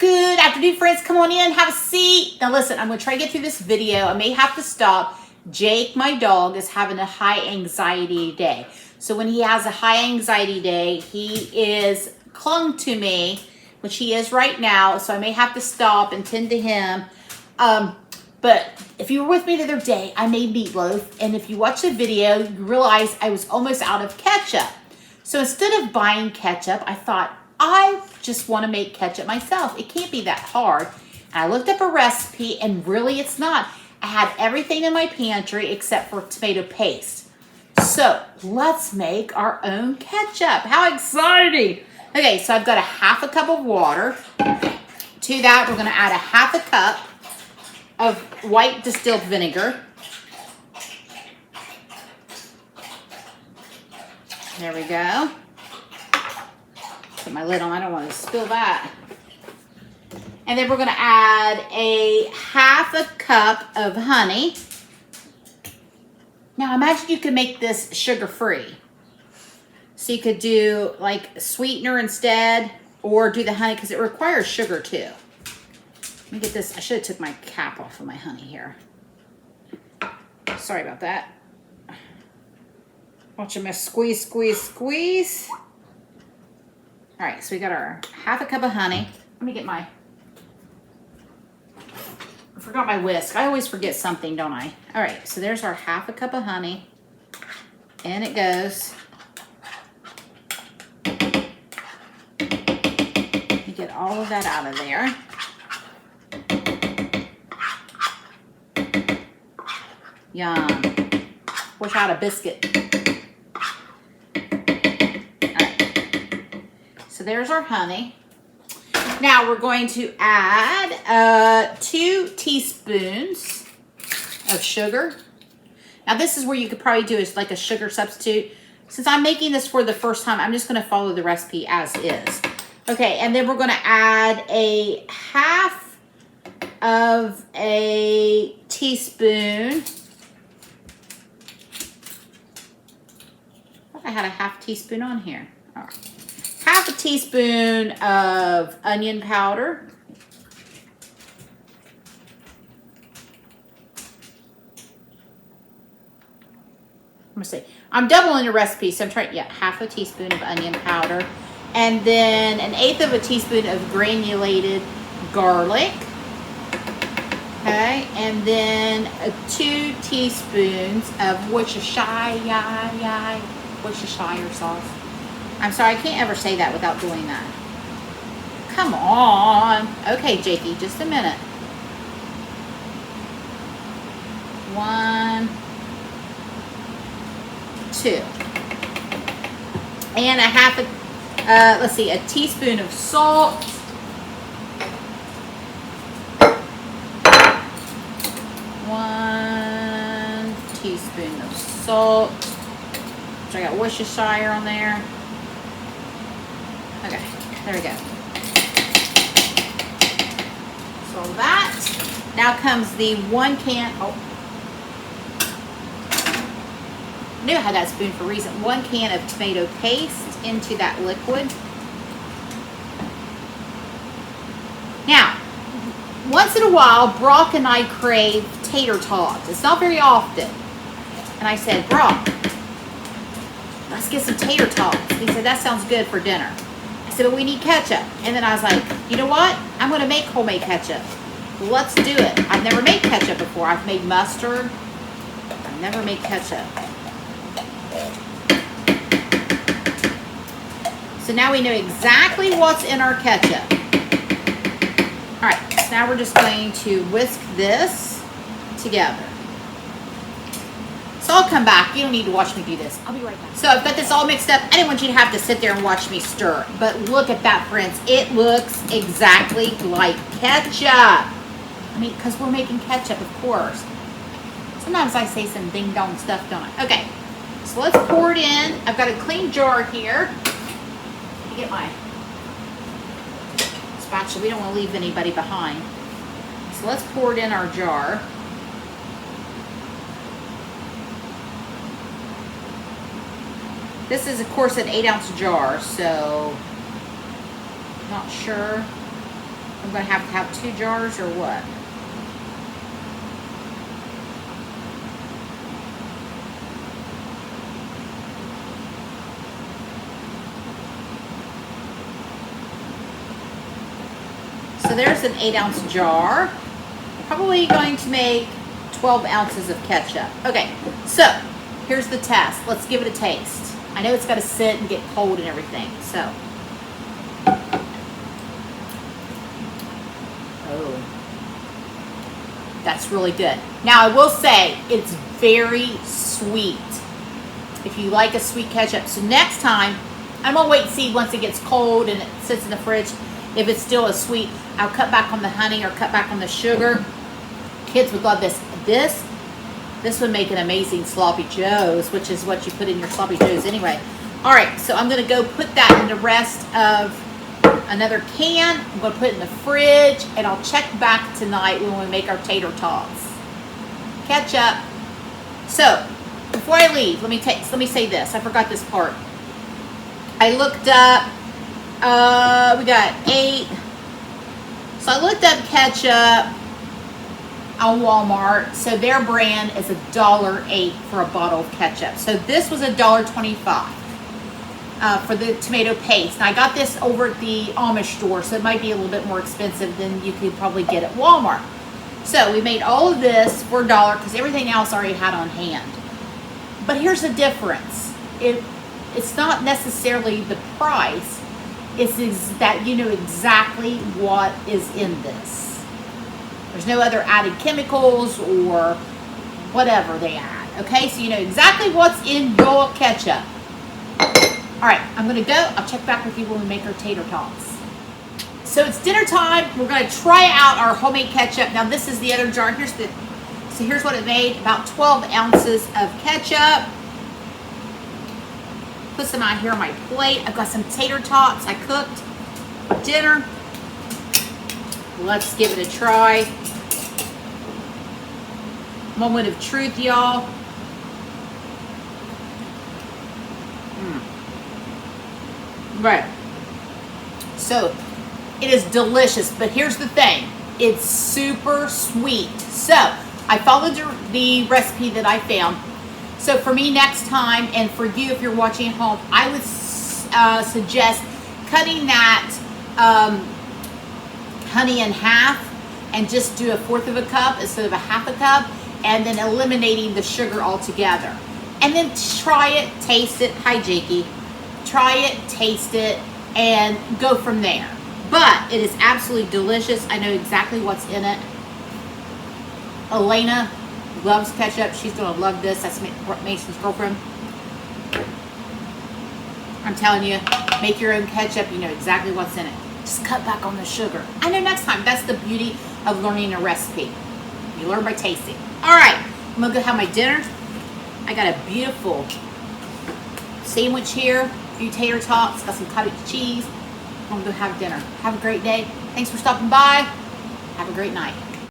Good afternoon, friends. Come on in, have a seat. Now listen, I'm gonna try to get through this video. I may have to stop. Jake, my dog, is having a high anxiety day. So when he has a high anxiety day, he is clung to me, which he is right now. So I may have to stop and tend to him. But if you were with me the other day, I made meatloaf. And if you watch the video, you realize I was almost out of ketchup. So instead of buying ketchup, I thought, I just want to make ketchup myself. It can't be that hard. And I looked up a recipe, and really it's not. I had everything in my pantry except for tomato paste. So let's make our own ketchup. How exciting! Okay, so I've got a half a cup of water. To that, we're going to add a half a cup of white distilled vinegar. There we go. Put my lid on, I don't want to spill that. And then we're going to add a half a cup of honey. Now imagine you could make this sugar-free. So you could do like sweetener instead, or do the honey because it requires sugar too. Let me get this, I should have took my cap off of my honey here. Sorry about that. Watch them squeeze, squeeze, squeeze. All right, so we got our half a cup of honey. Let me get my, I forgot my whisk. I always forget something, don't I? All right, so there's our half a cup of honey. In it goes. Let me get all of that out of there. Yum. Wish I had a biscuit. So there's our honey. Now we're going to add 2 teaspoons of sugar. Now this is where you could probably do is like a sugar substitute. Since I'm making this for the first time, I'm just going to follow the recipe as is. Okay, and then we're going to add a half of a teaspoon. I thought I had a half teaspoon on here. All right. Half a teaspoon of onion powder. I'm gonna say I'm doubling the recipe, so I'm trying. Yeah, half a teaspoon of onion powder, and then 1/8 of a teaspoon of granulated garlic. Okay, and then 2 teaspoons of Worcestershire sauce. I'm sorry, I can't ever say that without doing that. Come on. Okay, Jakey, just a minute. 1, 2. And a half a, let's see, a teaspoon of salt. One teaspoon of salt. So I got Worcestershire on there. Okay, there we go. So that, now comes the 1 can, oh. I knew I had that spoon for a reason. 1 can of tomato paste into that liquid. Now, once in a while, Brock and I crave tater tots. It's not very often. And I said, Brock, let's get some tater tots. He said, that sounds good for dinner. I said, but we need ketchup. And then I was like, you know what? I'm going to make homemade ketchup. Let's do it. I've never made ketchup before. I've made mustard. I've never made ketchup. So now we know exactly what's in our ketchup. All right, so now we're just going to whisk this together. So I'll come back. You don't need to watch me do this. I'll be right back. So I've got this all mixed up. I didn't want you to have to sit there and watch me stir. But look at that, friends. It looks exactly like ketchup. I mean, because we're making ketchup, of course. Sometimes I say some ding-dong stuff, don't I? Okay, so let's pour it in. I've got a clean jar here. Let me get my spatula. We don't want to leave anybody behind. So let's pour it in our jar. This is, of course, an 8-ounce jar, so not sure. I'm going to have 2 jars or what? So there's an 8-ounce jar. Probably going to make 12 ounces of ketchup. Okay, so here's the test. Let's give it a taste. I know it's got to sit and get cold and everything, so. Oh, that's really good. Now I will say it's very sweet. If you like a sweet ketchup. So next time, I'm going to wait and see once it gets cold and it sits in the fridge. If it's still as sweet, I'll cut back on the honey or cut back on the sugar. Kids would love this. This would make an amazing sloppy joes, which is what you put in your sloppy joes anyway. All right, so I'm going to go put that in the rest of another can. I'm going to put it in the fridge, and I'll check back tonight when we make our tater tots. Ketchup. So before I leave, let me say this. I forgot this part. I looked up. We got 8. So I looked up ketchup on Walmart. So their brand is $1.08 for a bottle of ketchup. So this was $1.25 for the tomato paste. Now I got this over at the Amish store, so it might be a little bit more expensive than you could probably get at Walmart. So we made all of this for $1 because everything else I already had on hand. But here's the difference. It's not necessarily the price. It's that you know exactly what is in this. There's no other added chemicals or whatever they add. Okay, so you know exactly what's in your ketchup. All right, I'm going to go. I'll check back with you when we make our tater tots. So it's dinner time. We're going to try out our homemade ketchup. Now this is the other jar. Here's what it made. About 12 ounces of ketchup. Put some out here on my plate. I've got some tater tots I cooked for dinner. Let's give it a try. Moment of truth, y'all. Right. So it is delicious, but here's the thing. It's super sweet. So I followed the recipe that I found. So for me next time, and for you if you're watching at home, I would suggest cutting that honey in half and just do 1/4 of a cup instead of 1/2 a cup, and then eliminating the sugar altogether. And then try it, taste it. Hi, Jakey. Try it, taste it, and go from there. But it is absolutely delicious. I know exactly what's in it. Elena loves ketchup. She's going to love this. That's Mason's girlfriend. I'm telling you, make your own ketchup. You know exactly what's in it. Just cut back on the sugar. I know next time. That's the beauty of learning a recipe. You learn by tasting. All right, I'm going to go have my dinner. I got a beautiful sandwich here. A few tater tots. Got some cottage cheese. I'm going to go have dinner. Have a great day. Thanks for stopping by. Have a great night.